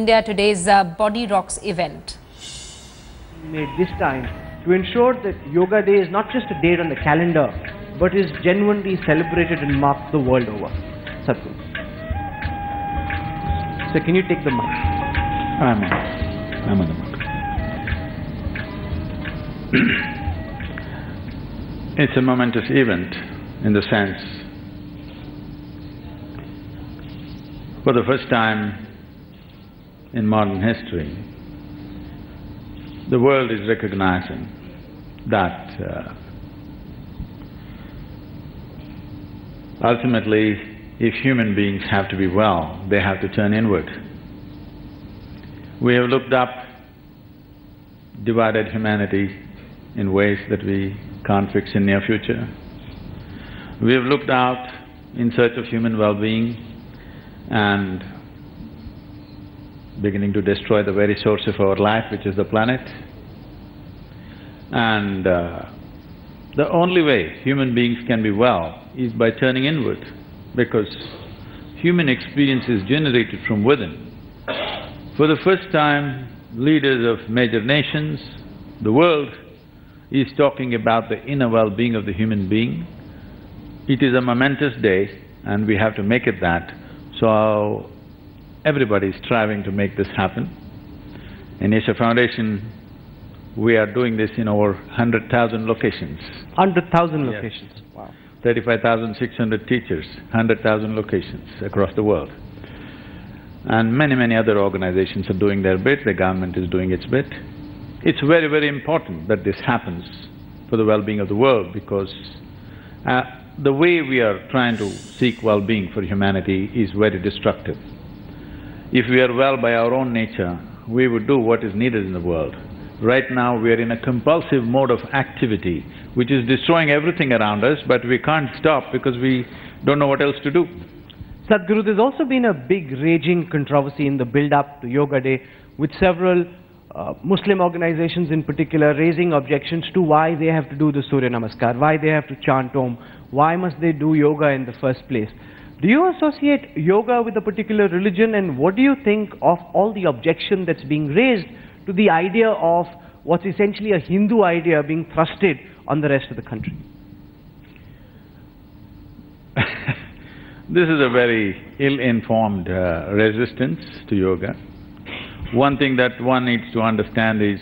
India today's Body Rocks event? Made this time to ensure that Yoga Day is not just a date on the calendar, but is genuinely celebrated and marked the world over. Sadhguru. So can you take the mic? I'm on the mic. It's a momentous event in the sense, for the first time in modern history, the world is recognizing that ultimately, if human beings have to be well, they have to turn inward. We have looked up divided humanity in ways that we can't fix in near future. We have looked out in search of human well-being and beginning to destroy the very source of our life, which is the planet. And the only way human beings can be well is by turning inward, because human experience is generated from within. For the first time, leaders of major nations, the world is talking about the inner well-being of the human being. It is a momentous day and we have to make it that, so everybody is striving to make this happen. In Isha Foundation, we are doing this in over 100,000 locations. 100,000 locations, yes. Wow. 35,600 teachers, 100,000 locations across the world. And many other organizations are doing their bit, the government is doing its bit. It's very, very important that this happens for the well-being of the world, because the way we are trying to seek well-being for humanity is very destructive. If we are well by our own nature, we would do what is needed in the world. Right now, we are in a compulsive mode of activity, which is destroying everything around us, but we can't stop because we don't know what else to do. Sadhguru, there's also been a big raging controversy in the build-up to Yoga Day, with several Muslim organizations in particular raising objections to why they have to do the Surya Namaskar, why they have to chant Om, why must they do yoga in the first place. Do you associate yoga with a particular religion, and what do you think of all the objection that's being raised to the idea of what's essentially a Hindu idea being thrusted on the rest of the country? This is a very ill-informed resistance to yoga. One thing that one needs to understand is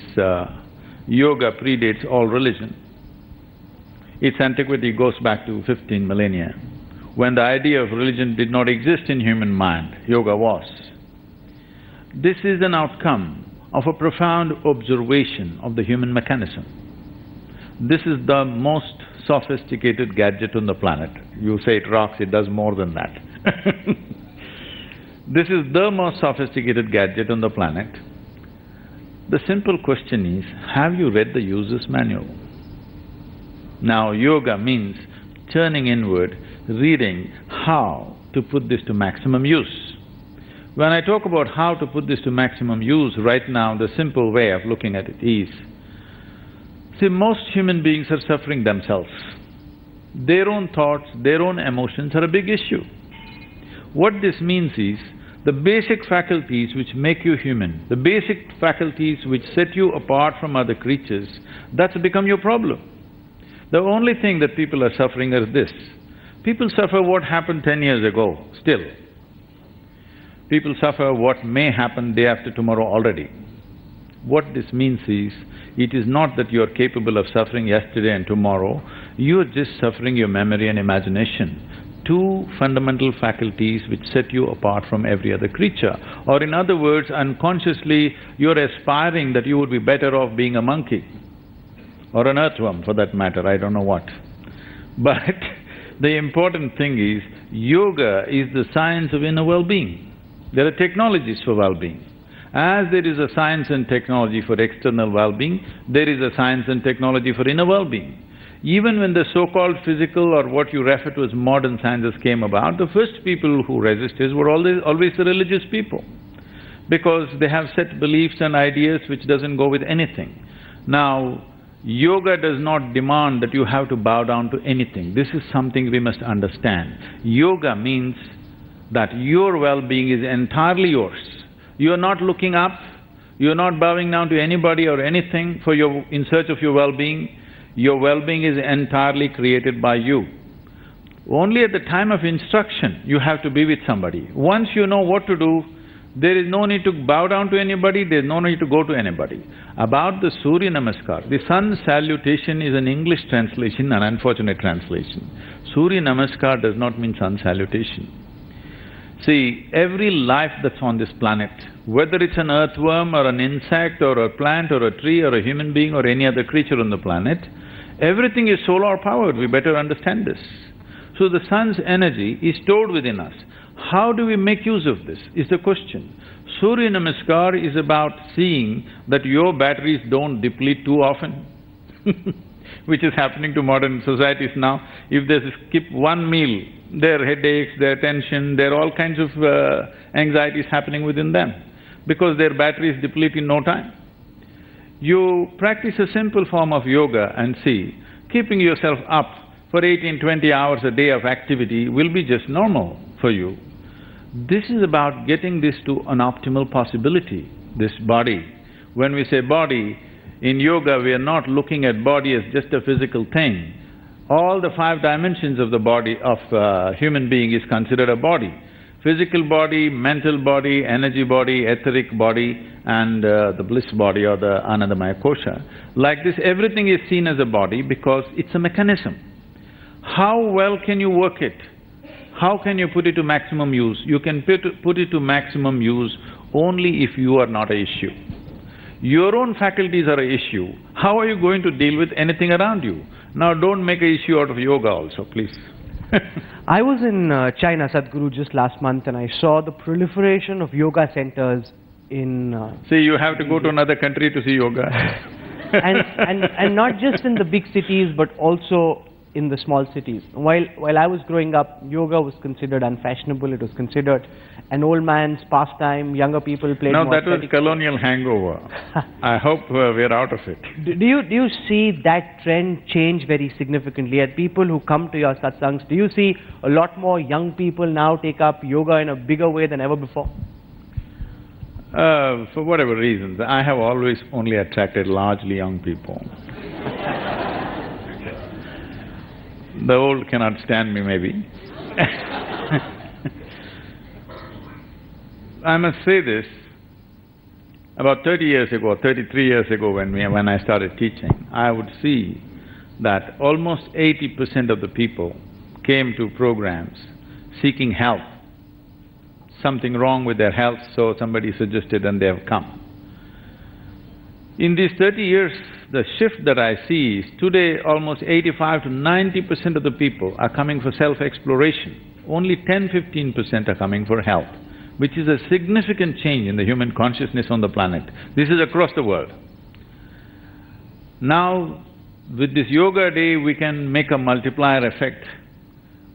yoga predates all religion. Its antiquity goes back to 15 millennia. When the idea of religion did not exist in human mind, yoga was. This is an outcome of a profound observation of the human mechanism. This is the most sophisticated gadget on the planet. You say it rocks, it does more than that. This is the most sophisticated gadget on the planet. The simple question is, have you read the user's manual? Now, yoga means turning inward, reading how to put this to maximum use. When I talk about how to put this to maximum use, right now the simple way of looking at it is, see, most human beings are suffering themselves. Their own thoughts, their own emotions are a big issue. What this means is, the basic faculties which make you human, the basic faculties which set you apart from other creatures, that's become your problem. The only thing that people are suffering is this. People suffer what happened 10 years ago, still. People suffer what may happen day after tomorrow already. What this means is, it is not that you are capable of suffering yesterday and tomorrow, you are just suffering your memory and imagination, two fundamental faculties which set you apart from every other creature. Or in other words, unconsciously, you're aspiring that you would be better off being a monkey, or an earthworm for that matter, I don't know what. But the important thing is, yoga is the science of inner well-being. There are technologies for well-being. As there is a science and technology for external well-being, there is a science and technology for inner well-being. Even when the so-called physical or what you refer to as modern sciences came about, the first people who resisted were always the religious people, because they have set beliefs and ideas which doesn't go with anything. Now, yoga does not demand that you have to bow down to anything. This is something we must understand. Yoga means that your well-being is entirely yours. You're not looking up, you're not bowing down to anybody or anything in search of your well-being. Your well-being is entirely created by you. Only at the time of instruction, you have to be with somebody. Once you know what to do, there is no need to bow down to anybody, there is no need to go to anybody. About the Surya Namaskar, the sun salutation is an English translation, an unfortunate translation. Surya Namaskar does not mean sun salutation. See, every life that's on this planet, whether it's an earthworm or an insect or a plant or a tree or a human being or any other creature on the planet, everything is solar powered, we better understand this. So the sun's energy is stored within us. How do we make use of this, is the question. Surya Namaskar is about seeing that your batteries don't deplete too often which is happening to modern societies now. If they skip one meal, there are headaches, there are tension, there are all kinds of anxieties happening within them because their batteries deplete in no time. You practice a simple form of yoga and see, keeping yourself up for 18–20 hours a day of activity will be just normal for you. This is about getting this to an optimal possibility, this body. When we say body, in yoga we are not looking at body as just a physical thing. All the 5 dimensions of the body of human being is considered a body. Physical body, mental body, energy body, etheric body and the bliss body or the Anandamaya Kosha. Like this, everything is seen as a body because it's a mechanism. How well can you work it? How can you put it to maximum use? You can put it to maximum use only if you are not an issue. Your own faculties are an issue. How are you going to deal with anything around you? Now don't make an issue out of yoga also, please. I was in China, Sadhguru, just last month and I saw the proliferation of yoga centers in… See, you have to go to another country to see yoga and not just in the big cities but also in the small cities. While I was growing up, yoga was considered unfashionable, it was considered an old man's pastime, younger people played more… No, that was colonial hangover. I hope we're out of it. Do you see that trend change very significantly? At people who come to your satsangs, do you see a lot more young people now take up yoga in a bigger way than ever before? For whatever reasons, I have always only attracted largely young people. The old cannot stand me, maybe. I must say this, about 30 years ago, 33 years ago when I started teaching, I would see that almost 80% of the people came to programs seeking help. Something wrong with their health, so somebody suggested and they have come. In these 30 years, the shift that I see is today almost 85–90% of the people are coming for self-exploration. Only 10–15% are coming for health, which is a significant change in the human consciousness on the planet. This is across the world. Now, with this yoga day, we can make a multiplier effect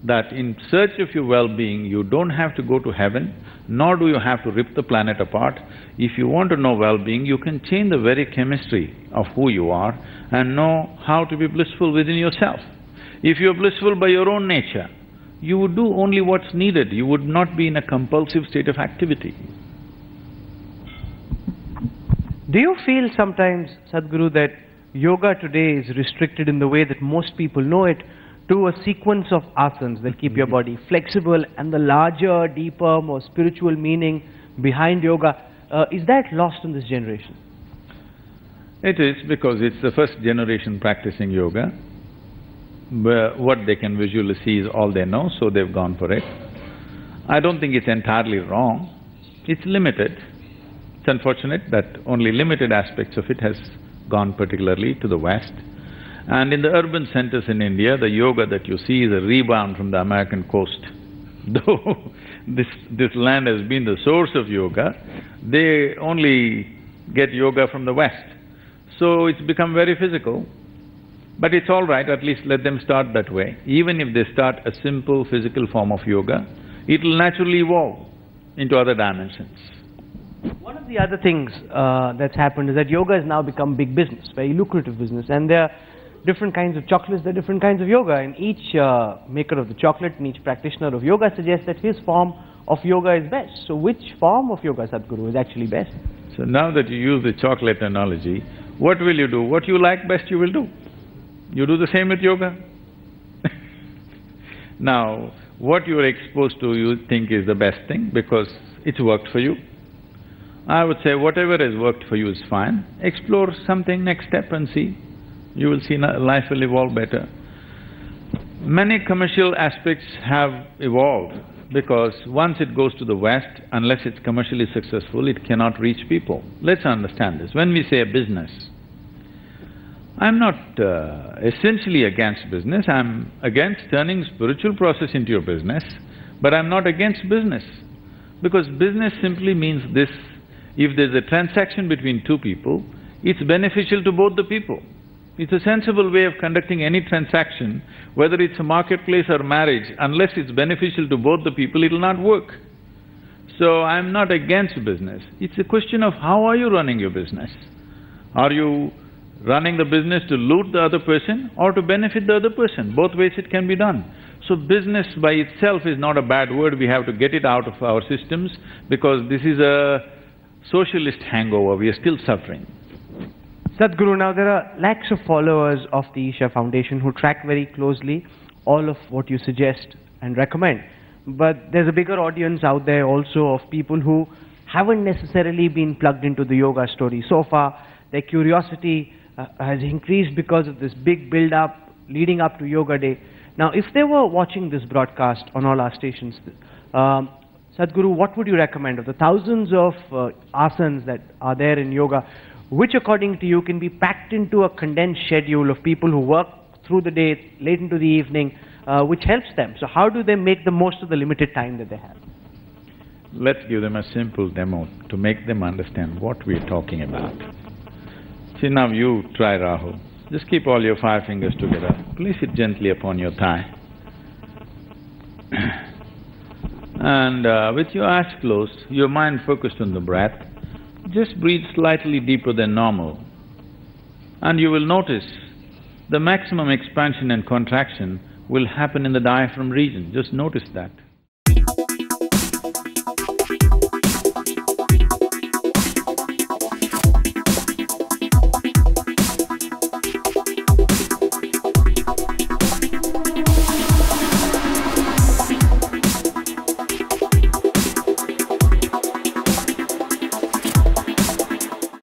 that in search of your well-being, you don't have to go to heaven, nor do you have to rip the planet apart. If you want to know well-being, you can change the very chemistry of who you are and know how to be blissful within yourself. If you're blissful by your own nature, you would do only what's needed, you would not be in a compulsive state of activity. Do you feel sometimes, Sadhguru, that yoga today is restricted in the way that most people know it to a sequence of asanas that keep your body flexible and the larger, deeper, more spiritual meaning behind yoga, is that lost in this generation? It is, because it's the first generation practicing yoga. What they can visually see is all they know, so they've gone for it. I don't think it's entirely wrong, it's limited. It's unfortunate that only limited aspects of it has gone particularly to the West. And in the urban centers in India, the yoga that you see is a rebound from the American coast. Though this land has been the source of yoga, they only get yoga from the West. So it's become very physical, but it's all right, at least let them start that way. Even if they start a simple physical form of yoga, it'll naturally evolve into other dimensions. One of the other things that's happened is that yoga has now become big business, very lucrative business, and there are different kinds of chocolates, there are different kinds of yoga, and each maker of the chocolate and each practitioner of yoga suggests that his form of yoga is best. So which form of yoga, Sadhguru, is actually best? So now that you use the chocolate analogy, what will you do? What you like best you will do. You do the same with yoga. Now, what you are exposed to you think is the best thing because it's worked for you. I would say whatever has worked for you is fine. Explore something, next step and see. You will see life will evolve better. Many commercial aspects have evolved because once it goes to the West, unless it's commercially successful, it cannot reach people. Let's understand this. When we say a business, I'm not essentially against business, I'm against turning spiritual process into your business, but I'm not against business. Because business simply means this, if there's a transaction between two people, it's beneficial to both the people. It's a sensible way of conducting any transaction, whether it's a marketplace or marriage, unless it's beneficial to both the people, it'll not work. So I'm not against business, it's a question of how are you running your business? Are you running the business to loot the other person or to benefit the other person? Both ways it can be done. So business by itself is not a bad word, we have to get it out of our systems because this is a socialist hangover, we are still suffering. Sadhguru, now there are lakhs of followers of the Isha Foundation who track very closely all of what you suggest and recommend. But there's a bigger audience out there also of people who haven't necessarily been plugged into the yoga story. So far, their curiosity has increased because of this big build-up leading up to Yoga Day. Now, if they were watching this broadcast on all our stations, Sadhguru, what would you recommend? Of the thousands of asanas that are there in yoga, which according to you can be packed into a condensed schedule of people who work through the day, late into the evening, which helps them? So how do they make the most of the limited time that they have? Let's give them a simple demo to make them understand what we're talking about. See, now you try, Rahul. Just keep all your 5 fingers together, place it gently upon your thigh. And with your eyes closed, your mind focused on the breath, just breathe slightly deeper than normal. And you will notice the maximum expansion and contraction will happen in the diaphragm region, just notice that.